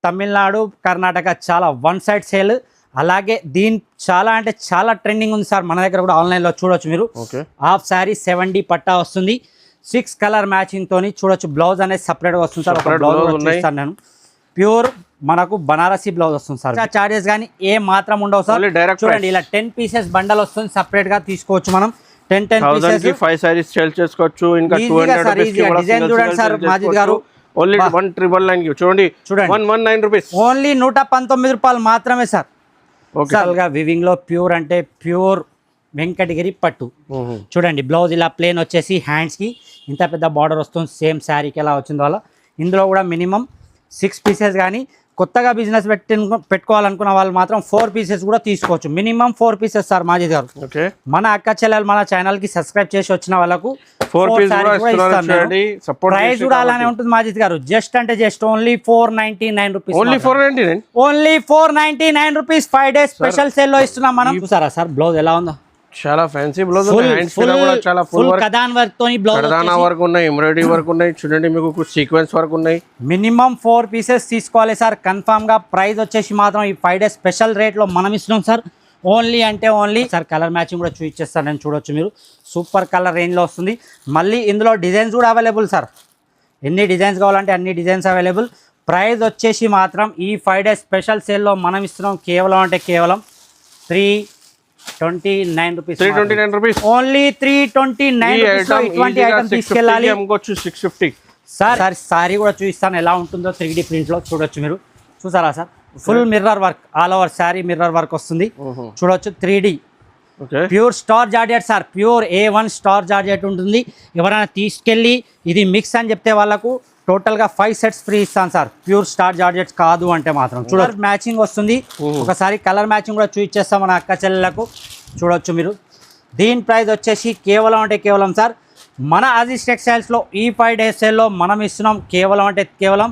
తమిళనాడు కర్ణాటక చాలా one side sale. అలాగే దీని చాలా అంటే చాలా ట్రెండింగ్ ఉంది సార్. మన దగ్గర కూడా ఆన్లైన్లో చూడొచ్చు మీరు. హాఫ్ శారీ 70 పట్టా వస్తుంది. 6 కలర్ మ్యాచింగ్ తోని చూడొచ్చు. బ్లౌజ్ అనేది సపరేట్గా వస్తుంది సార్. ఒక బ్లౌజ్ చూస్తాను నేను. ప్యూర్ మనకు బనారసి బ్లౌజ్ వస్తుంది సార్. చార్జెస్ కానీ ఏ మాత్రం ఉండవు సార్. చూడండి ఇలా 10 పీసెస్ బండల్ వస్తుంది. సపరేట్ గా తీసుకోవచ్చు మనం. 10 పీసెస్ 5 సారీస్ సేల్ చేసుకోవచ్చు. ఇంకా 200 డిజైన్ చూడండి సార్ మాజిద్ గారు. ఓన్లీ 1999 చూడండి. 119 రూపీస్. ఓన్లీ 119 రూపాయలు మాత్రమే సార్. వివింగ్ లో ప్యూర్ అంటే ప్యూర్ వెంకటగిరి పట్టు. చూడండి బ్లౌజ్ ఇలా ప్లేన్ వచ్చేసి హ్యాండ్స్ కి ఇంత పెద్ద బార్డర్ వస్తుంది. సేమ్ శారీకి ఎలా వచ్చిందో అలా. ఇందులో కూడా మినిమం 6 పీసెస్ కానీ కొత్తగా బిజినెస్ పెట్టుకోవాలనుకున్న వాళ్ళు మాత్రం 4 పీసెస్ కూడా తీసుకోవచ్చు. మినిమం 4 పీసెస్ సార్ మాజిద్ గారు. మన అక్క చెల్లెలు మన ఛానల్ కి సబ్స్క్రైబ్ చేసి వచ్చిన వాళ్ళకు 4 ప్రైస్ కూడా అలానే ఉంటుంది మాజిద్ గారు. జస్ట్ అంటే just only 499 rupees. Only 499 rupees. 5 days special sale లో ఇస్తున్నాం మనం. చూసారా సార్ బ్లౌజ్ ఎలా ఉందో. చాలా ఫ్యాన్సీ బ్లౌజ్. హ్యాండ్స్ కూడా చాలా ఫుల్ వర్క్, కదాన్ వర్క్ తోని బ్లౌజ్, కదానా వర్క్ ఉన్నాయి, ఎంబ్రాయిడరీ వర్క్ ఉన్నాయి. చూడండి మీకు సీక్వెన్స్ వర్క్ ఉన్నాయి. మినిమం 4 పీసెస్ తీసుకోవాలి సార్ కన్ఫర్మ్ గా. ప్రైస్ వచ్చేసి మాత్రం ఈ 5 డేస్ స్పెషల్ రేట్ లో మనం ఇస్తున్నాం సార్. ఓన్లీ అంటే ఓన్లీ సార్. కలర్ మ్యాచింగ్ కూడా చూపించేస్తాను నేను. చూడొచ్చు మీరు. సూపర్ కలర్ రేంజ్ లో వస్తుంది. మళ్ళీ ఇందులో డిజైన్స్ కూడా అవైలబుల్ సార్. ఎన్ని డిజైన్స్ కావాలంటే అన్ని డిజైన్స్ అవైలబుల్. ప్రైస్ వచ్చేసి మాత్రం ఈ 5 డేస్ స్పెషల్ సేల్ లో మనం ఇస్తున్నాం కేవలం అంటే కేవలం 329 రూపీస్. 329 రూపీస్. Only 329 rupees. ఇటువంటి ఐటమ్ తీసుకెళ్ళాలి. 650 సార్. సారీ కూడా చూపిస్తాను ఎలా ఉంటుందో 3D ప్రింట్ లో. చూడొచ్చు మీరు. చూసారా sir. Full mirror work, all over sari mirror work వస్తుంది. చూడొచ్చు 3D pure star georgette sir. Pure A1 star georgette ఉంటుంది. ఎవరైనా తీసుకెళ్ళి ఇది మిక్స్ అని చెప్తే వాళ్ళకు టోటల్ గా 5 సెట్స్ ఫ్రీ ఇస్తాను సార్. ప్యూర్ స్టార్ జార్జెట్స్ కాదు అంటే మాత్రం. చూడండి మ్యాచింగ్ వస్తుంది. ఒకసారి కలర్ మ్యాచింగ్ కూడా చూపించేస్తాం మన అక్క చెల్లెలకు. చూడొచ్చు మీరు. దీని ప్రైస్ వచ్చేసి కేవలం అంటే కేవలం సార్ మన అజీజ్ టెక్స్టైల్స్ లో ఈ 5 డేస్ సేల్ లో మనం ఇస్తున్నాం కేవలం అంటే కేవలం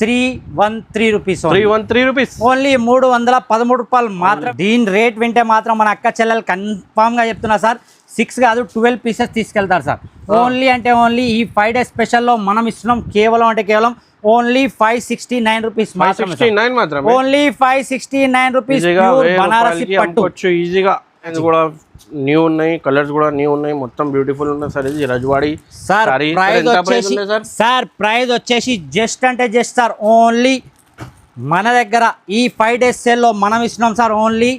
313 రూపీస్. 313 రూపీస్. ఓన్లీ 313 రూపాయలు మాత్రం. దీని రేట్ వింటే మాత్రం మన అక్క చెల్లెలు కన్ఫామ్ గా చెప్తున్నా సార్ 6 కాదు 12 పీసెస్ తీసుకెళ్తారు సార్. ఓన్లీ అంటే ఓన్లీ ఈ 5 డేస్ స్పెషల్ లో మనం ఇస్తున్నాం కేవలం అంటే కేవలం ఓన్లీ 569 రూపీస్ మాత్రమే. Only 569 rupees. బనారసి పట్టు ఈజీగా కూడా న్యూ ఉన్నాయి. కలర్స్ కూడా న్యూ ఉన్నాయి. మొత్తం బ్యూటిఫుల్ ఉన్నాయి సార్. ఇది రజవాడి సార్. ప్రైస్ వచ్చేసి జస్ట్ అంటే జస్ట్ సార్ ఓన్లీ మన దగ్గర ఈ 5 డేస్ సేల్ లో మనం ఇస్తున్నాం sir only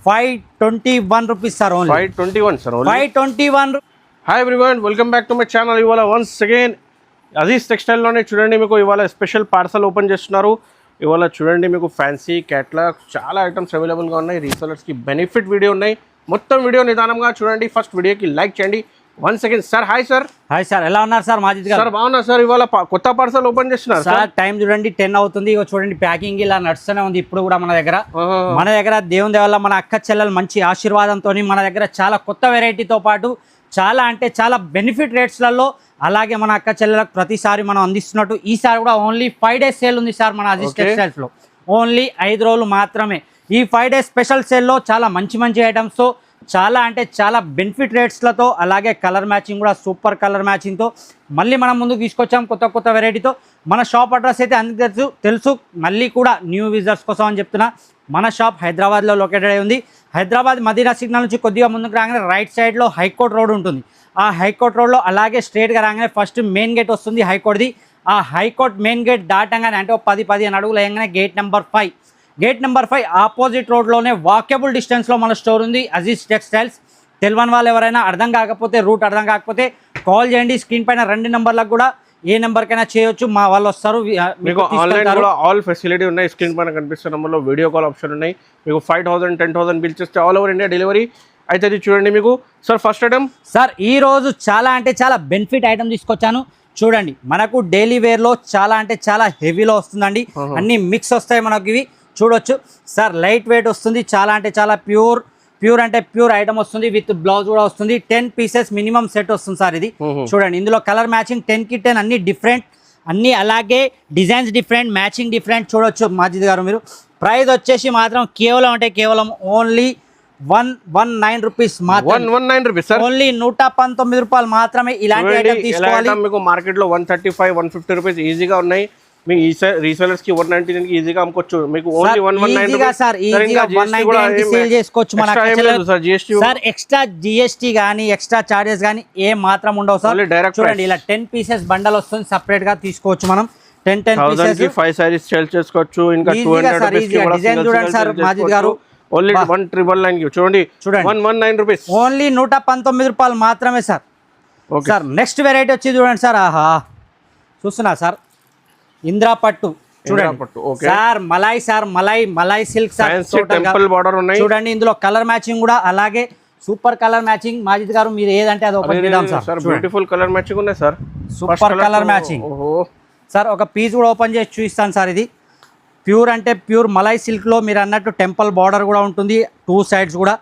521 rupees sir. Only 521 sir. 521. Hi everyone, welcome back to my channel. ఇవాళ వన్స్ అగైన్ అజీజ్ టెక్స్టైల్ లోనే చూడండి మీకు ఇవాళ స్పెషల్ పార్సల్ ఓపెన్ చేస్తున్నారు. ఇవాళ చూడండి మీకు ఫ్యాన్సీ క్యాటలాగ్ చాలా ఐటమ్స్ అవైలబుల్గా ఉన్నాయి. రీసెలర్స్కి బెనిఫిట్ వీడియో ఉన్నాయి. మొత్తం వీడియో నిదానంగా చూడండి. ఫస్ట్ వీడియోకి లైక్ చేయండి. Once again sir hi sir. Hi sir, ఎలా ఉన్నారు సార్ మాజిద్ గారు? సార్ బాగున్నారు సార్. ఇవాళ కొత్త పార్సల్ ఓపెన్ చేస్తున్నారు సార్. టైం చూడండి 10 అవుతుంది. ఇక చూడండి ప్యాకింగ్ ఇలా నడుస్తూనే ఉంది. ఇప్పుడు కూడా మన దగ్గర దేవుని దేవల్ల మన అక్క చెల్లెలు మంచి ఆశీర్వాదంతో మన దగ్గర చాలా కొత్త వెరైటీతో పాటు చాలా అంటే చాలా బెనిఫిట్ రేట్స్లలో అలాగే మన అక్క చెల్లెలకు ప్రతిసారి మనం అందిస్తున్నట్టు ఈసారి కూడా ఓన్లీ 5 డేస్ సేల్ ఉంది సార్ మన అజీజ్ టెక్స్టైల్స్ లో. ఓన్లీ 5 రోజులు మాత్రమే. ఈ 5 డేస్ స్పెషల్ సేల్లో చాలా మంచి ఐటమ్స్తో చాలా అంటే చాలా బెనిఫిట్ రేట్స్లతో అలాగే కలర్ మ్యాచింగ్ కూడా సూపర్ కలర్ మ్యాచింగ్తో మళ్ళీ మనం ముందుకు తీసుకొచ్చాం కొత్త వెరైటీతో. మన షాప్ అడ్రస్ అయితే అందరికీ తెలుసు. మళ్ళీ కూడా న్యూ విజిటర్స్ కోసం అని చెప్తున్నా. మన షాప్ హైదరాబాద్లో లొకేటెడ్ అయి ఉంది. హైదరాబాద్ మదీనా సిగ్నల్ నుంచి కొద్దిగా ముందుకు రాగానే రైట్ సైడ్లో హైకోర్ట్ రోడ్ ఉంటుంది. ఆ హైకోర్ట్ రోడ్లో అలాగే స్ట్రేట్గా రాగానే ఫస్ట్ మెయిన్ గేట్ వస్తుంది హైకోర్ట్ది. ఆ హైకోర్ట్ మెయిన్ గేట్ దాటంగానే అంటే 10-15 అడుగులు వేయగానే gate number 5. Gate number 5 opposite రోడ్లోనే వాకబుల్ డిస్టెన్స్లో మన స్టోర్ ఉంది అజీజ్ టెక్స్టైల్స్. తెలియని వాళ్ళు ఎవరైనా రూట్ అర్థం కాకపోతే కాల్ చేయండి. స్క్రీన్ పైన 2 నెంబర్లకు కూడా ఏ నెంబర్కైనా చేయొచ్చు. మా వాళ్ళు వస్తారు. మీకు ఆన్లైన్ కూడా ఆల్ ఫెసిలిటీ ఉన్నాయి. స్క్రీన్ పైన కనిపిస్తున్న నెంబర్లో వీడియో కాల్ ఆప్షన్ ఉన్నాయి. మీకు 5,000 10,000 బిల్ చేస్తే ఆల్ ఓవర్ ఇండియా డెలివరీ అయితే. చూడండి మీకు సార్ ఫస్ట్ ఐటమ్ సార్ ఈ రోజు చాలా అంటే చాలా బెనిఫిట్ ఐటమ్ తీసుకొచ్చాను. చూడండి మనకు డైలీ వేర్లో చాలా అంటే చాలా హెవీలో వస్తుందండి. అన్ని మిక్స్ వస్తాయి మనకి. ఇవి చూడొచ్చు సార్. లైట్ వెయిట్ వస్తుంది. చాలా అంటే చాలా ప్యూర్ అంటే ప్యూర్ ఐటమ్ వస్తుంది. విత్ బ్లౌజ్ కూడా వస్తుంది. 10 పీసెస్ మినిమం సెట్ వస్తుంది సార్ ఇది. చూడండి ఇందులో కలర్ మ్యాచింగ్ 10కి 10 అన్ని డిఫరెంట్, అన్ని అలాగే డిజైన్స్ డిఫరెంట్, మ్యాచింగ్ డిఫరెంట్. చూడొచ్చు మాజిద్ గారు మీరు. ప్రైస్ వచ్చేసి మాత్రం కేవలం అంటే కేవలం ఓన్లీ 119 రూపీస్ మాత్రం. 119 రూపీస్ సార్. ఓన్లీ 119 రూపాయలు మాత్రమే. ఇలాంటి ఐటమ్ తీసుకోవాలి. మీకు మార్కెట్లో 135 150 రూపీస్ ఈజీగా ఉన్నాయి. మీకు ఈ రీసెలర్స్ కి 199 కి ఈజీగా అమ్ముకోవచ్చు. మీకు ఓన్లీ 119 ఈజీగా సార్ ఈజీగా 199 సేల్ చేసుకోవచ్చు మన sir. GST sir extra GST గానీ ఎక్స్ట్రా చార్జెస్ గానీ ఏ మాత్రం ఉండవు సార్. చూడండి ఇలా 10 పీసెస్ బండల్ వస్తుంది, సెపరేట్ గా తీసుకోవచ్చు మనం. 10 పీసెస్ 5 సారీస్ సేల్ చేసుకోవచ్చు. ఇంకా 200 రూపీస్ కి డిజైన్ చూడండి సార్ మాజిద్ గారు. ఓన్లీ 1999 కి చూడండి 119 రూపీస్, ఓన్లీ 119 రూపాయలు మాత్రమే సార్. సార్ నెక్స్ట్ వెరైటీ వచ్చి చూడండి సార్. ఆహా చూస్తున్నా సార్, ఇంద్రా పట్టు చూడండి sir. Malai silk sir. Temple border ఉన్నాయి చూడండి, ఇందులో కలర్ మ్యాచింగ్ కూడా అలాగే సూపర్ కలర్ మ్యాచింగ్. మాజిద్ గారు మీరు ఏదంటే అది ఓపెన్ చేద్దాం సార్. బ్యూటిఫుల్ కలర్ మ్యాచింగ్ ఉన్నాయి sir, super colour matching sir. ఒక పీస్ కూడా ఓపెన్ చేసి చూపిస్తాను సార్. ఇది ప్యూర్ అంటే ప్యూర్ మలై సిల్క్లో మీరు అన్నట్టు టెంపుల్ బార్డర్ కూడా ఉంటుంది 2 సైడ్స్ కూడా.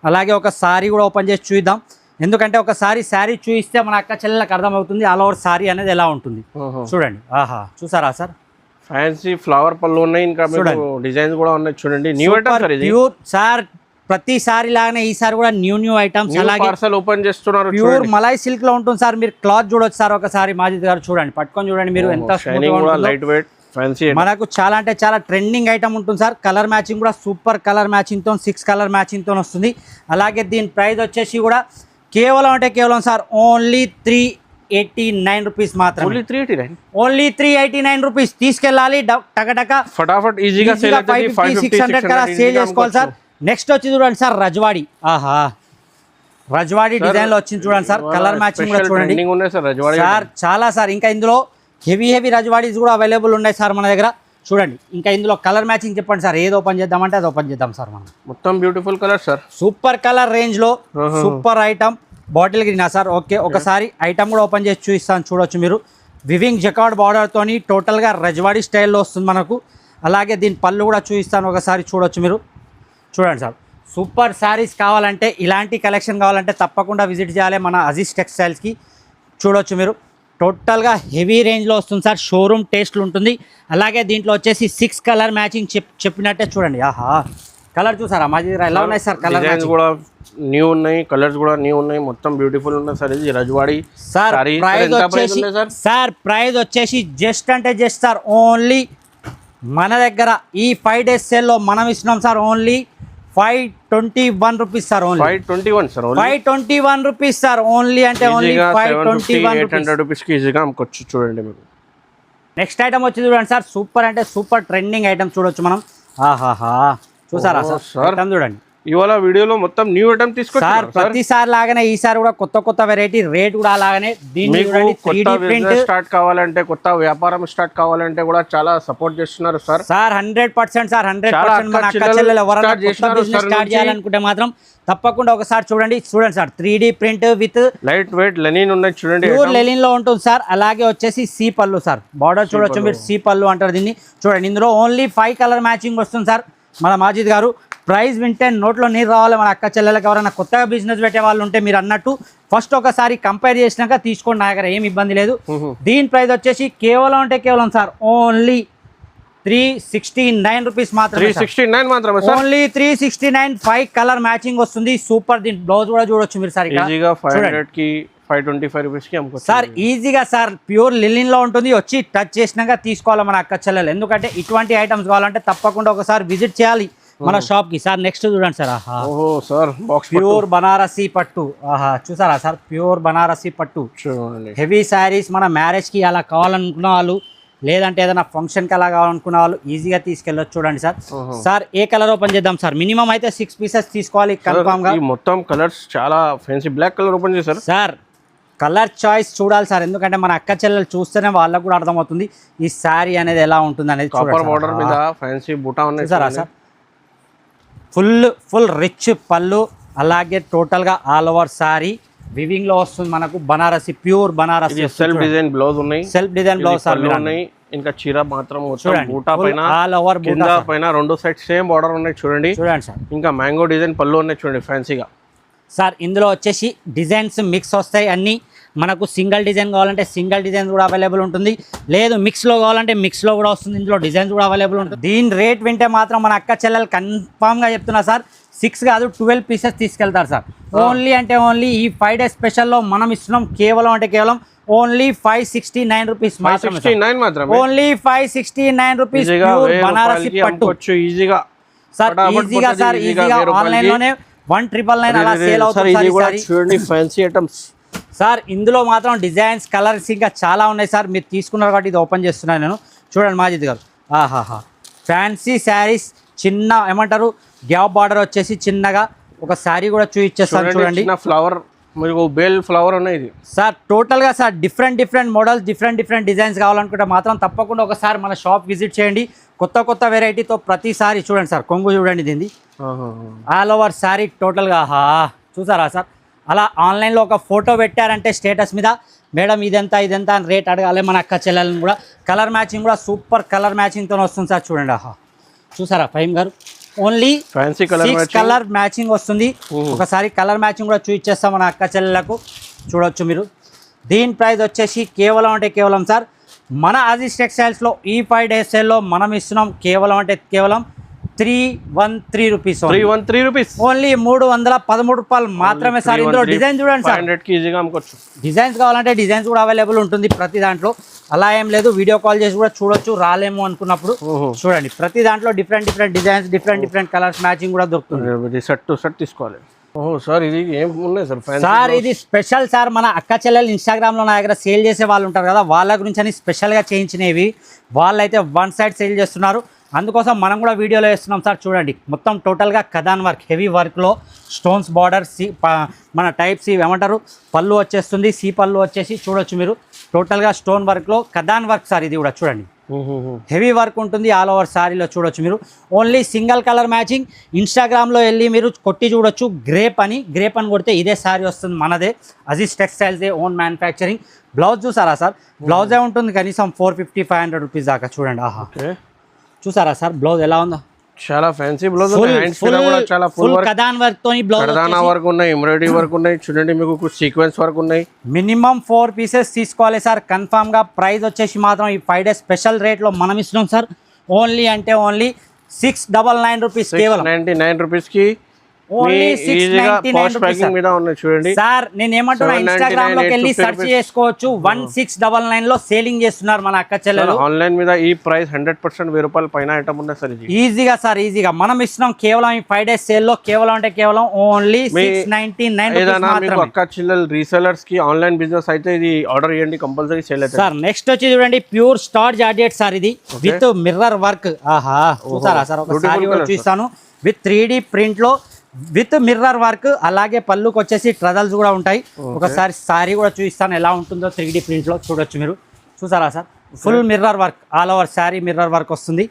అలాగే ఒక సారీ కూడా ఓపెన్ చేసి చూద్దాం, ఎందుకంటే ఒకసారి శారీ చూపిస్తే మన అక్క చెల్లెలకు అర్థమవుతుంది ఆల్ ఓవర్ శారీ అనేది ఎలా ఉంటుంది. చూడండి, ఆహా చూసారా సార్. ఫ్యాన్సీ ఫ్లవర్ పళ్ళు ఉన్నాయి, ఇంకా డిజైన్స్ కూడా ఉన్నాయి చూడండి. న్యూ ఐటమ్ సార్ ఇది. ప్యూర్ సార్ ప్రతిసారి లాగానే ఈసారి కూడా న్యూ ఐటమ్స్. అలాగే పార్సల్ ఓపెన్ చేస్తున్నారు. ప్యూర్ మలై సిల్క్ లో ఉంటుంది సార్. మీరు క్లాత్ చూడొచ్చు సార్ ఒకసారి. మాజిద్ గారు చూడండి, పట్టుకొని చూడండి మీరు ఎంత లైట్ వెయిట్ ఫ్యాన్సీ. మనకు చాలా అంటే చాలా ట్రెండింగ్ ఐటమ్ ఉంటుంది సార్. కలర్ మ్యాచింగ్ కూడా సూపర్ కలర్ మ్యాచింగ్ తో 6 కలర్ మ్యాచింగ్ తో వస్తుంది. అలాగే దీని ప్రైస్ వచ్చేసి కూడా కేవలం అంటే కేవలం సార్ ఓన్లీ 389 రూపీస్ మాత్రం. ఓన్లీ 389 రూపీస్ తీసుకెళ్ళాలి టకటక ఫటాఫట్ ఈజీగా 550-600 కదా సేల్ చేసుకోవాలి సార్. నెక్స్ట్ వచ్చి చూడండి సార్ రజ్వాడి. ఆహా రజ్వాడి డిజైన్ లో వచ్చింది చూడండి సార్. కలర్ మ్యాచింగ్ కూడా చూడండి సార్ చాలా సార్. ఇంకా ఇందులో హెవీ రజ్వాడీస్ కూడా అవైలబుల్ ఉన్నాయి సార్ మన దగ్గర. చూడండి ఇంకా ఇందులో కలర్ మ్యాచింగ్ చెప్పండి సార్, ఏది ఓపెన్ చేద్దామంటే అది ఓపెన్ చేద్దాం సార్ మనం. మొత్తం beautiful colour sir, super colour range లో సూపర్ ఐటమ్. బాటిల్ గ్రీనా సార్. ఓకే ఒకసారి ఐటమ్ కూడా ఓపెన్ చేసి చూపిస్తాను, చూడొచ్చు మీరు. వివింగ్ జకార్డ్ బార్డర్ తోని టోటల్ గా రజ్వాడీ స్టైల్లో వస్తుంది మనకు. అలాగే దీని పళ్ళు కూడా చూపిస్తాను ఒకసారి, చూడొచ్చు మీరు. చూడండి సార్, సూపర్ శారీస్ కావాలంటే ఇలాంటి కలెక్షన్ కావాలంటే తప్పకుండా విజిట్ చేయాలి మన అజీజ్ టెక్స్టైల్స్కి. చూడొచ్చు మీరు టోటల్గా హెవీ రేంజ్లో వస్తుంది సార్. షోరూమ్ టేస్ట్లు ఉంటుంది. అలాగే దీంట్లో వచ్చేసి 6 కలర్ మ్యాచింగ్ చెప్పినట్టే చూడండి. ఆహా కలర్ చూసారా మాజీ ఎలా ఉన్నాయి సార్. కలర్ కూడా న్యూ ఉన్నాయి, కలర్స్ కూడా న్యూ ఉన్నాయి, మొత్తం బ్యూటిఫుల్ ఉన్నాయి సార్. ఇది రజ్వాడి సార్. ప్రైస్ వచ్చేసి జస్ట్ అంటే జస్ట్ సార్ ఓన్లీ మన దగ్గర ఈ 5 days సేల్లో మనం ఇస్తున్నాం sir only 521 rupees sir. Only 521 rupees sir. Only అంటే ఓన్లీ 521 రూపీస్ కి ఈజీగా అమ్ముకోవచ్చు. చూడండి మీరు నెక్స్ట్ ఐటమ్ వచ్చి చూడండి సార్. సూపర్ అంటే సూపర్ ట్రెండింగ్ ఐటమ్ చూడొచ్చు మనం. ఆహాహా చూసారా సార్ చూడండి. ఇవాళ వీడియోలో మొత్తం న్యూ ఐటమ్ తీసుకొచ్చారు సార్. ప్రతిసారి లాగానే ఈసారి కూడా కొత్త వెరైటీ, రేట్ కూడా అలాగనే. దీన్ని స్టార్ట్ కావాలంటే, కొత్త వ్యాపారం స్టార్ట్ కావాలంటే కూడా చాలా సపోర్ట్ చేస్తున్నారు సార్. 100% సార్ 100% మన అక్క చెల్లెలు ఎవరైనా కొత్త బిజినెస్ స్టార్ట్ చేయాలనుకుంటే మాత్రం తప్పకుండా ఒకసారి చూడండి sir. 3D print with light weight Lenin ఉన్నాయి చూడండి. ప్యూర్ లెనిన్ లో ఉంటుంది సార్. అలాగే వచ్చేసి సి పళ్ళు సార్. బార్డర్ చూడొచ్చు మీరు, సి పళ్ళు అంటారు దీన్ని. చూడండి ఇందులో ఓన్లీ 5 కలర్ మ్యాచింగ్ వస్తుంది సార్ మన మాజిద్ గారు. ప్రైస్ వింటే నోట్లో నీరు రావాలి మన అక్క చెల్లెలకు. ఎవరైనా కొత్తగా బిజినెస్ పెట్టే వాళ్ళు ఉంటే మీరు అన్నట్టు ఫస్ట్ ఒకసారి కంపేర్ చేసినాక తీసుకోండి, నా దగ్గర ఏమి ఇబ్బంది లేదు. దీని ప్రైస్ వచ్చేసి కేవలం అంటే కేవలం సార్ ఓన్లీ 369 రూపీస్ మాత్రమే. 369 మాత్రమే ఓన్లీ 369. 5 కలర్ మ్యాచింగ్ వస్తుంది సూపర్. దీని బ్లౌజ్ కూడా చూడొచ్చు మీరు సార్. 525 రూపీస్ కి అమ్ముకోవచ్చు సార్ ఈజీగా సార్. ప్యూర్ లిలిన్ లో ఉంటుంది. వచ్చి టచ్ చేసినాక తీసుకోవాలి మన అక్క చెల్లెలు. ఎందుకంటే ఇటువంటి ఐటమ్స్ కావాలంటే తప్పకుండా ఒకసారి విజిట్ చేయాలి మన షాప్ కి సార్. నెక్స్ట్ చూడండి సార్. ఆహా సార్ ప్యూర్ బనారసి పట్టు. ఆహా చూసారా సార్, ప్యూర్ బనారసి పట్టు. హెవీ శారీస్ మన మ్యారేజ్ కి అలా కావాలనుకున్న వాళ్ళు, లేదంటే ఏదైనా ఫంక్షన్ కి అలా కావాలనుకున్న వాళ్ళు ఈజీగా తీసుకెళ్ళొచ్చు. చూడండి సార్. సార్ ఏ కలర్ ఓపెన్ చేద్దాం సార్. మినిమం అయితే 6 పీసెస్ తీసుకోవాలి కన్ఫామ్ గా. మొత్తం కలర్స్ చాలా ఫ్యాన్సీ బ్లాక్ కలర్ ఓపెన్ చేశారు సార్. కలర్ చాయిస్ చూడాలి సార్, ఎందుకంటే మన అక్క చెల్లెలు చూస్తేనే వాళ్ళకు కూడా అర్థమవుతుంది ఈ శారీ అనేది ఎలా ఉంటుంది అనేది. బోర్డర్ మీద ఫ్యాన్సీ బూటా ఉన్నాయి సార్. ఫుల్ రిచ్ పళ్ళు. అలాగే టోటల్గా ఆల్ ఓవర్ శారీ వివింగ్ లో వస్తుంది మనకు. Banarasi pure Banarasi self design blouse ఉన్నాయి. సెల్ఫ్ డిజైన్ బ్లౌజ్ సార్ ఉన్నాయి. ఇంకా చీర మాత్రం బూటా పైన ఆల్ ఓవర్ కింద పైన 2 సైడ్ సేమ్ బార్డర్ ఉన్నాయి చూడండి. సార్. ఇంకా మ్యాంగో డిజైన్ పళ్ళు ఉన్నాయి చూడండి ఫ్యాన్సీగా సార్. ఇందులో వచ్చేసి డిజైన్స్ మిక్స్ వస్తాయి అన్ని. మనకు సింగిల్ డిజైన్ కావాలంటే సింగిల్ డిజైన్ కూడా అవైలబుల్ ఉంటుంది, లేదు మిక్స్లో కావాలంటే మిక్స్లో కూడా వస్తుంది. ఇందులో డిజైన్స్ కూడా అవైలబుల్ ఉంటుంది. దీని రేట్ వింటే మాత్రం మన అక్క చెల్లెలు కన్ఫామ్గా చెప్తున్నా సార్ 6 కాదు 12 పీసెస్ తీసుకెళ్తారు సార్. ఓన్లీ అంటే ఓన్లీ ఈ 5 days స్పెషల్లో మనం ఇస్తున్నాం కేవలం అంటే కేవలం ఓన్లీ 569 రూపీస్ మాత్రమే. 569 మాత్రమే. ఓన్లీ 569 రూపీస్ బనారసి పట్టు ఈజీగా సార్. ఈజీగా సార్, ఈజీగా ఆన్లైన్ లోనే 1999 అలా సేల్ అవుతుంది సార్. చూడండి ఫ్యాన్సీ ఐటమ్స్ సార్. ఇందులో మాత్రం డిజైన్స్, కలర్స్ ఇంకా చాలా ఉన్నాయి సార్. మీరు తీసుకున్నారు కాబట్టి ఇది ఓపెన్ చేస్తున్నాను నేను. చూడండి మాజిద్ గారు, ఆహాహా, ఫ్యాన్సీ శారీస్, చిన్న ఏమంటారు గ్యాప్ బార్డర్ వచ్చేసి చిన్నగా ఒక శారీ కూడా చూపించేస్తాను చూడండి. ఫ్లవర్ మీకు బేల్ ఫ్లవర్ ఉన్నాయి ఇది సార్. టోటల్గా sir different models, different designs కావాలనుకుంటే మాత్రం తప్పకుండా ఒకసారి మన షాప్ విజిట్ చేయండి. కొత్త వెరైటీతో ప్రతిసారి చూడండి సార్. కొంగు చూడండి, దీన్ని ఆల్ ఓవర్ శారీ టోటల్గా చూసారా సార్. అలా ఆన్లైన్లో ఒక ఫోటో పెట్టారంటే స్టేటస్ మీద, మేడం ఇదెంత అని రేట్ అడగాలి మన అక్క చెల్లెలను కూడా. కలర్ మ్యాచింగ్ కూడా సూపర్ కలర్ మ్యాచింగ్తో వస్తుంది సార్. చూడండి చూసారా ఫైమ్ గారు, ఓన్లీ ఫ్యాన్సీ కలర్ మ్యాచింగ్ వస్తుంది. ఒకసారి కలర్ మ్యాచింగ్ కూడా చూపించేస్తాం మన అక్క చెల్లెలకు. చూడొచ్చు మీరు. దీని ప్రైస్ వచ్చేసి కేవలం సార్ మన అజీజ్ టెక్స్టైల్స్లో ఈ 5 days సేల్లో మనం ఇస్తున్నాం కేవలం 313 రూపీస్. 313 రూపీస్ ఓన్లీ 313 రూపాయలు మాత్రమే సార్. ఇందులో డిజైన్ చూడండి సార్. 500కి ఈజీగా అమ్ముకోవచ్చు. డిజైన్స్ కావాలంటే డిజైన్స్ కూడా అవైలబుల్ ఉంటుంది ప్రతి దాంట్లో. అలా ఏం లేదు, వీడియో కాల్ చేసి కూడా చూడొచ్చు. రాలేము అనుకున్నప్పుడు చూడండి. ప్రతి దాంట్లో different designs, different colours matching కూడా దొరుకుతుంది. సెట్ తీసుకోవాలి. ఓహో సార్, ఇది ఏం ఉన్నాయి సార్? సార్ ఇది స్పెషల్ సార్. మన అక్క చెల్లెలు ఇన్స్టాగ్రామ్లో నా దగ్గర సేల్ చేసే వాళ్ళు ఉంటారు కదా, వాళ్ళ గురించి అని స్పెషల్గా చేయించినవి. వాళ్ళైతే 1 side సేల్ చేస్తున్నారు, అందుకోసం మనం కూడా వీడియోలో వేస్తున్నాం సార్. చూడండి మొత్తం టోటల్గా కదాన్ వర్క్, హెవీ వర్క్లో స్టోన్స్ బార్డర్, మన టైప్ సి ఏమంటారు పళ్ళు వచ్చేస్తుంది. సి పళ్ళు వచ్చేసి చూడొచ్చు మీరు. టోటల్గా స్టోన్ వర్క్లో కదాన్ వర్క్ సార్. ఇది కూడా చూడండి హెవీ వర్క్ ఉంటుంది ఆల్ ఓవర్ శారీలో. చూడొచ్చు మీరు. Only single colour matching. ఇన్స్టాగ్రామ్లో వెళ్ళి మీరు కొట్టి చూడొచ్చు. గ్రేప్ అని కొడితే ఇదే శారీ వస్తుంది మనదే. Aziz textiles own manufacturing. Blouse చూసారా సార్? బ్లౌజే ఉంటుంది కనీసం 450-500 రూపీస్ దాకా. చూడండి చూసారా సార్ బ్లౌజ్ ఎలా ఉందో? చాలా ఫ్యాన్సీ బ్లౌజ్ కూడా చాలా ఫుల్ కదాన్ వర్క్ తోని బ్లౌజ్, కర్దానా వర్క్ ఉన్నాయి, ఎంబ్రాయిడరీ వర్క్ ఉన్నాయి. చూడండి మీకు సీక్వెన్స్ వర్క్ ఉన్నాయి. మినిమం 4 pieces తీసుకోవాలి సార్ కన్ఫామ్ గా. ప్రైస్ వచ్చేసి మాత్రం ఈ 5 days స్పెషల్ రేట్ లో మనం ఇస్తున్నాం సార్. Only 699 rupees. కేవలం 99 రూపీస్ కి ఓన్లీ 699 రూపీస్ మీద ఉన్నాయి. చూడండి సార్, నేను ఏమంటున్నా ఇన్స్టాగ్రామ్ లోకి వెళ్ళి సెర్చ్ చేసుకోవచ్చు. 1699 లో సేలింగ్ చేస్తున్నారు మన అక్క చెల్లెలు. ఆన్లైన్ మీద ఈ ప్రైస్ 100% 1000 రూపాయల పైన ఐటమ్ ఉన్నాయి సార్. ఈజీగా సార్, ఈజీగా మనం ఇస్తున్నాం కేవలం ఈ 5 days సేల్ లో. కేవలం ఓన్లీ 699 రూపీస్ మాత్రమే. అక్క చెల్లెలు రీసెలర్స్ కి ఆన్లైన్ బిజినెస్ అయితే ఇది ఆర్డర్ చేయండి, కంపల్సరీ సేల్ అవుతుంది సార్. నెక్స్ట్ వచ్చి చూడండి ప్యూర్ స్టార్ జార్జెట్ సార్. ఇది విత్ మిర్రర్ వర్క్. చూసారా సార్? ఒక సారీ కూడా చూస్తాను విత్ 3D ప్రింట్ లో విత్ మిర్రర్ వర్క్. అలాగే పళ్ళుకి వచ్చేసి ట్రజల్స్ కూడా ఉంటాయి. ఒకసారి సారీ కూడా చూపిస్తాను ఎలా ఉంటుందో 3D ప్రింట్ లో. చూడొచ్చు మీరు. చూసారా sir? Full mirror work, all over sari mirror work వస్తుంది.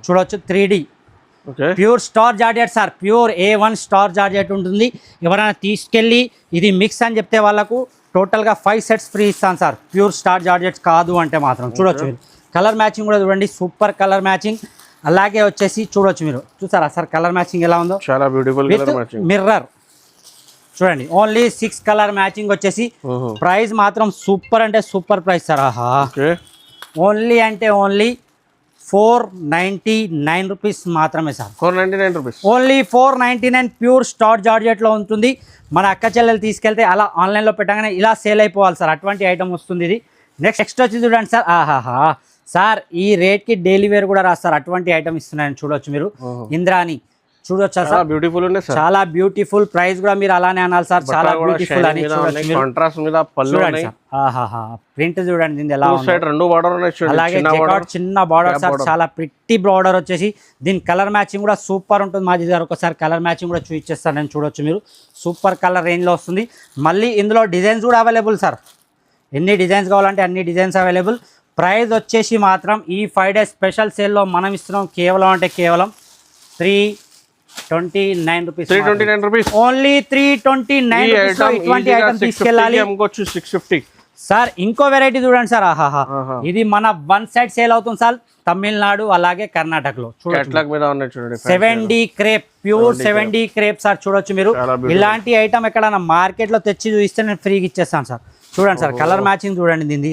చూడొచ్చు 3D pure star georgette sir. Pure A1 star georgette ఉంటుంది. ఎవరైనా తీసుకెళ్ళి ఇది మిక్స్ అని చెప్తే వాళ్ళకు టోటల్గా 5 sets ఫ్రీ ఇస్తాను సార్. ప్యూర్ స్టార్ జార్జెట్స్ కాదు అంటే మాత్రం. చూడొచ్చు మీరు. కలర్ మ్యాచింగ్ కూడా చూడండి, సూపర్ కలర్ మ్యాచింగ్. అలాగే వచ్చేసి చూడొచ్చు మీరు. చూసారా సార్ కలర్ మ్యాచింగ్ ఎలా ఉందో? చాలా బ్యూటిఫుల్ కలర్ మ్యాచింగ్. మిర్రర్ చూడండి. ఓన్లీ 6 కలర్ మ్యాచింగ్ వచ్చేసి. ప్రైస్ మాత్రం సూపర్ అంటే super price sir. Only 499 rupees మాత్రమే sir. 499 rupees. Only 499 pure star georgette లో ఉంటుంది. మన అక్క చెల్లెలు తీసుకెళ్తే అలా ఆన్లైన్లో పెట్టగానే ఇలా సేల్ అయిపోవాలి సార్. అటువంటి ఐటమ్ వస్తుంది ఇది. నెక్స్ట్ వచ్చి చూడండి సార్. సార్ ఈ రేట్ కి డైలీ వేర్ కూడా రాస్తారు. అటువంటి ఐటమ్ ఇస్తున్నాయని చూడొచ్చు మీరు. ఇంద్రాణి చూడొచ్చా సార్? బ్యూటిఫుల్ ఉన్నాయి సార్. చాలా బ్యూటిఫుల్. ప్రైస్ కూడా మీరు అలానే అనాలి సార్. చాలా బ్యూటిఫుల్ అని కాంట్రాస్ట్ మీద పళ్ళు ఉన్నాయి. ప్రింట్ చూడండి దీని ఎలా ఉంది. సైడ్ రెండు బార్డర్ ఉన్నాయి. అలాగే జకాట్ చిన్న బార్డర్ సార్. చాలా ప్రిట్టి బార్డర్ వచ్చేసి. దీని కలర్ మ్యాచింగ్ కూడా సూపర్ ఉంటుంది మాజీ గారు. ఒకసారి కలర్ మ్యాచింగ్ కూడా చూపించేస్తాను నేను. చూడొచ్చు మీరు. సూపర్ కలర్ రేంజ్ లో వస్తుంది. మళ్ళీ ఇందులో డిజైన్స్ కూడా అవైలబుల్ సార్. ఎన్ని డిజైన్స్ కావాలంటే అన్ని డిజైన్స్ అవైలబుల్. ప్రైస్ వచ్చేసి మాత్రం ఈ 5 days స్పెషల్ సేల్లో మనం ఇస్తున్నాం కేవలం 329 రూపీస్. 329 రూపీస్. Only 329 rupees. ఇటువంటి ఐటమ్ తీసుకెళ్ళాలి. 650 సార్. ఇంకో వెరైటీ చూడండి సార్. ఇది మన 1 side సేల్ అవుతుంది సార్. తమిళనాడు అలాగే కర్ణాటకలో. చూడండి 7D crepe, pure 7D crepe sir. చూడొచ్చు మీరు. ఇలాంటి ఐటమ్ ఎక్కడైనా మార్కెట్ లో తెచ్చి చూస్తే నేను ఫ్రీగా ఇచ్చేస్తాను సార్. చూడండి సార్ కలర్ మ్యాచింగ్ చూడండి దీన్ని.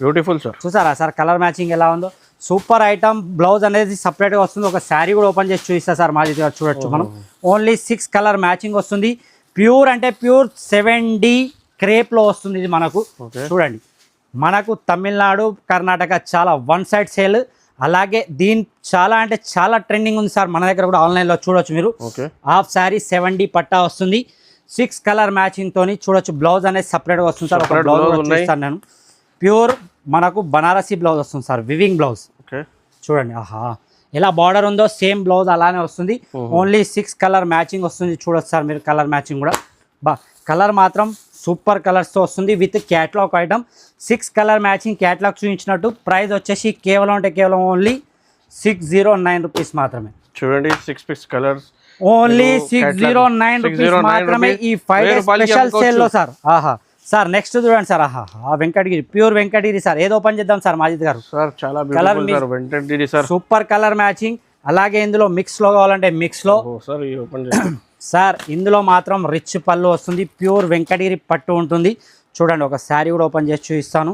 Beautiful sir. చూసారా సార్ కలర్ మ్యాచింగ్ ఎలా ఉందో? Super item. బ్లౌజ్ అనేది సపరేట్గా వస్తుంది. ఒక శారీ కూడా ఓపెన్ చేసి చూపిస్తా సార్ మాజీ గారు. చూడొచ్చు మనం. ఓన్లీ 6 కలర్ మ్యాచింగ్ వస్తుంది. ప్యూర్ 7D క్రేప్ లో వస్తుంది ఇది మనకు. చూడండి మనకు తమిళనాడు కర్ణాటక చాలా వన్ సైడ్ సేల్. అలాగే దీని చాలా అంటే చాలా ట్రెండింగ్ ఉంది సార్. మన దగ్గర కూడా ఆన్లైన్లో చూడొచ్చు మీరు. హాఫ్ శారీ 70 పట్టా వస్తుంది. 6 కలర్ మ్యాచింగ్ తోని చూడొచ్చు. బ్లౌజ్ అనేది సపరేట్గా వస్తుంది సార్. ఒక బ్లౌజ్ చూస్తాను నేను. ప్యూర్ మనకు బనారసి బ్లౌజ్ వస్తుంది సార్, వివింగ్ బ్లౌజ్. చూడండి ఆహా ఎలా బార్డర్ ఉందో సేమ్ బ్లౌజ్ అలానే వస్తుంది. ఓన్లీ 6 కలర్ మ్యాచింగ్ వస్తుంది. చూడొచ్చు సార్ మీరు కలర్ మ్యాచింగ్ కూడా. కలర్ మాత్రం సూపర్ కలర్స్తో వస్తుంది with catalogue item. 6 colour matching catalogue చూపించినట్టు. ప్రైస్ వచ్చేసి కేవలం అంటే కేవలం ఓన్లీ 609 రూపీస్ మాత్రమే. చూడండి 6 కలర్స్ ఓన్లీ 609 రూపీస్ మాత్రమే ఈ 5 డేస్ స్పెషల్ సేల్ లో సార్. ఆహా సార్ నెక్స్ట్ చూడండి సార్. ఆహా వెంకటగిరి, ప్యూర్ వెంకటగిరి సార్. ఏదో ఓపెన్ చేద్దాం సార్ మాజిద్ గారు. సార్ చాలా beautiful sir Venkatagiri sir. Super colour matching. అలాగే ఇందులో మిక్స్ లో కావాలంటే మిక్స్ లో సార్ ఈ ఓపెన్ చేద్దాం సార్. ఇందులో మాత్రం రిచ్ పళ్ళు వస్తుంది. ప్యూర్ వెంకటగిరి పట్టు ఉంటుంది. చూడండి ఒక శారీ కూడా ఓపెన్ చేసి చూపిస్తాను.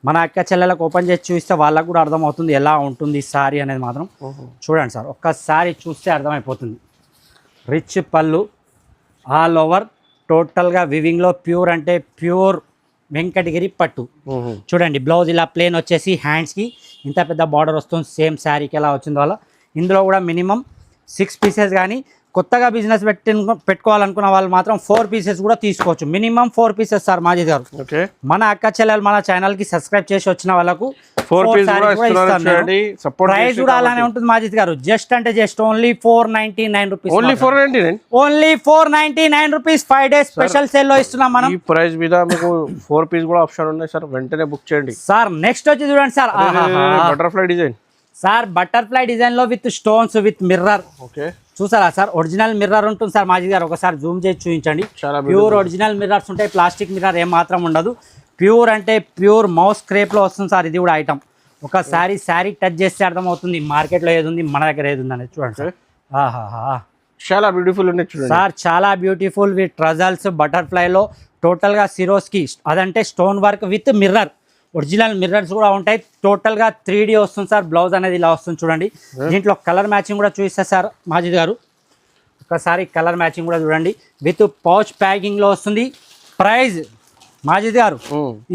మన అక్క చెల్లెలకు ఓపెన్ చేసి చూపిస్తే వాళ్ళకు కూడా అర్థమవుతుంది ఎలా ఉంటుంది శారీ అనేది మాత్రం. చూడండి సార్ ఒక్కసారి చూస్తే అర్థమైపోతుంది. రిచ్ పళ్ళు ఆల్ ఓవర్ టోటల్గా వివింగ్లో ప్యూర్ అంటే ప్యూర్ వెంకటగిరి పట్టు. చూడండి బ్లౌజ్ ఇలా ప్లేన్ వచ్చేసి హ్యాండ్స్కి ఇంత పెద్ద బార్డర్ వస్తుంది. సేమ్ శారీకి ఎలా వచ్చిందో అలా. ఇందులో కూడా మినిమం 6 పీసెస్ కానీ కొత్తగా బిజినెస్ పెట్టుకోవాలనుకున్న వాళ్ళు మాత్రం 4 పీసెస్ కూడా తీసుకోవచ్చు. మినిమం 4 పీసెస్ సార్ మాజిద్ గారు. మన అక్క చెల్లెలు మన ఛానల్ కి సబ్స్క్రైబ్ చేసి వచ్చిన వాళ్ళకు 4 ప్రైస్ కూడా అలానే ఉంటుంది మాజిద్ గారు. జస్ట్ అంటే just only 499 rupees. Only 499 rupees 5 days special sale లో ఇస్తున్నాం మనం. ఈ ప్రైస్ మీద మీకు 4 పీస్ కూడా ఆప్షన్ ఉన్నాయి సార్. వెంటనే బుక్ చేయండి సార్. నెక్స్ట్ వచ్చి చూడండి sir butterfly design sir. Butterfly design లో విత్ స్టోన్స్ విత్ మిర్రర్. చూసారా సార్ ఒరిజినల్ మిర్రర్ ఉంటుంది సార్ మాజిద్ గారు. ఒకసారి జూమ్ చేసి చూపించండి. ప్యూర్ ఒరిజినల్ మిర్రర్స్ ఉంటాయి. ప్లాస్టిక్ మిర్రర్ ఏం మాత్రం ఉండదు. ప్యూర్ అంటే ప్యూర్ మౌస్ స్క్రేప్ లో వస్తుంది సార్. ఇది కూడా ఐటమ్ ఒకసారి శారీ టచ్ చేస్తే అర్థమవుతుంది మార్కెట్ లో ఏది ఉంది మన దగ్గర ఏది ఉంది అనేది. చూడండి సార్ ఆహా చాలా బ్యూటిఫుల్ సార్. చాలా బ్యూటిఫుల్ విత్ ట్రజల్స్ బటర్ఫ్లై లో టోటల్ గా సిరోస్కి అదంటే stone work with mirror. Original mirrors కూడా ఉంటాయి. టోటల్గా 3D వస్తుంది సార్. బ్లౌజ్ అనేది ఇలా వస్తుంది చూడండి. దీంట్లో కలర్ మ్యాచింగ్ కూడా చూపిస్తారు సార్ మాజిద్ గారు. ఒకసారి కలర్ మ్యాచింగ్ కూడా చూడండి. విత్ పౌచ్ ప్యాకింగ్లో వస్తుంది. ప్రైస్ మాజిద్ గారు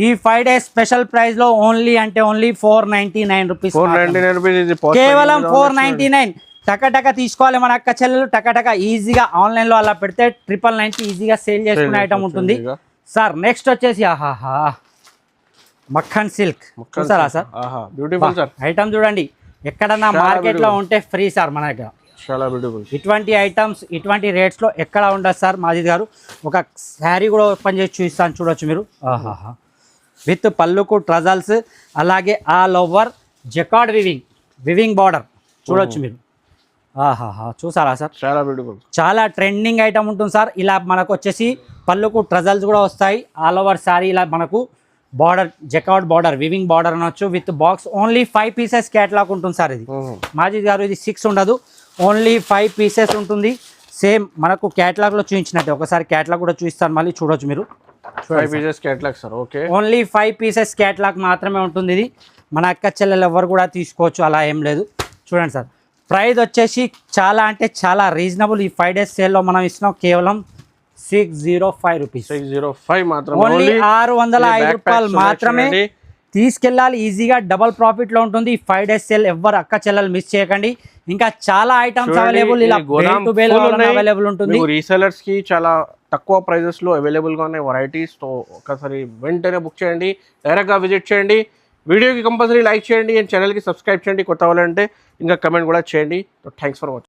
ఈ 5 డేస్ స్పెషల్ ప్రైస్ లో ఓన్లీ అంటే ఓన్లీ 499 రూపీస్. కేవలం 499. టకటక తీసుకోవాలి మన అక్క చెల్లెలు. టకటక ఈజీగా ఆన్లైన్లో అలా పెడితే 999 ఈజీగా సేల్ చేసుకునే ఐటమ్ ఉంటుంది సార్. నెక్స్ట్ వచ్చేసి ఆహాహా మక్కన్ సిల్క్. చూసారా సార్ బ్యూటిఫుల్ సార్ ఐటమ్ చూడండి. ఎక్కడన్నా మార్కెట్ లో ఉంటే ఫ్రీ సార్ మన దగ్గర. చాలా బ్యూటిఫుల్. ఇటువంటి ఐటమ్స్ ఇటువంటి రేట్స్ లో ఎక్కడ ఉండదు సార్ మాజిద్ గారు. ఒక శారీ కూడా ఓపెన్ చేసి చూపిస్తాను చూడొచ్చు మీరు. ఆహాహా విత్ పళ్ళుకు ట్రజల్స్. అలాగే all over jacquard weaving border చూడొచ్చు మీరు. ఆహాహా చూసారా సార్ చాలా బ్యూటిఫుల్. చాలా ట్రెండింగ్ ఐటమ్ ఉంటుంది సార్. ఇలా మనకు వచ్చేసి పళ్ళుకు ట్రజల్స్ కూడా వస్తాయి. ఆల్ ఓవర్ శారీ ఇలా మనకు border jacquard border weaving border అనొచ్చు with box. Only 5 pieces catalogue ఉంటుంది సార్. ఇది మాజిద్ గారు ఇది 6 ఉండదు. ఓన్లీ 5 పీసెస్ ఉంటుంది. సేమ్ మనకు క్యాట్లాగ్ లో చూపించినట్టే. ఒకసారి క్యాట్లాగ్ కూడా చూపిస్తాను మళ్ళీ చూడొచ్చు మీరు. 5 pieces catalogue sir. Okay only 5 pieces catalogue మాత్రమే ఉంటుంది. ఇది మన అక్క చెల్లెలు ఎవరు కూడా తీసుకోవచ్చు అలా ఏం లేదు. చూడండి సార్ ప్రైస్ వచ్చేసి చాలా అంటే చాలా రీజనబుల్. ఈ 5 డేస్ సేల్లో మనం ఇస్తున్నాం కేవలం 605 రూపీస్. 605 మాత్రమే. ఓన్లీ 605 రూపాయలు మాత్రమే. తీసుకెళ్ళాలి ఈజీగా. డబల్ ప్రాఫిట్ లో ఉంటుంది. 5 డేస్ సేల్ ఎవరు అక్క చెల్లెలు మిస్ చేయకండి. ఇంకా చాలా ఐటమ్స్ అవైలబుల్ ఇలా అవైలబుల్ ఉంటుంది. రీసెలర్స్ కి చాలా తక్కువ ప్రైజెస్ లో అవైలబుల్ గా ఉన్నాయి వెరైటీస్. తో ఒకసారి వెంటనే బుక్ చేయండి. డైరెక్ట్ గా విజిట్ చేయండి. వీడియోకి కంపల్సరీ లైక్ చేయండి అండ్ ఛానల్ కి సబ్స్క్రైబ్ చేయండి. కొత్త వాళ్ళంటే ఇంకా కమెంట్ కూడా చేయండి. Thanks for watching.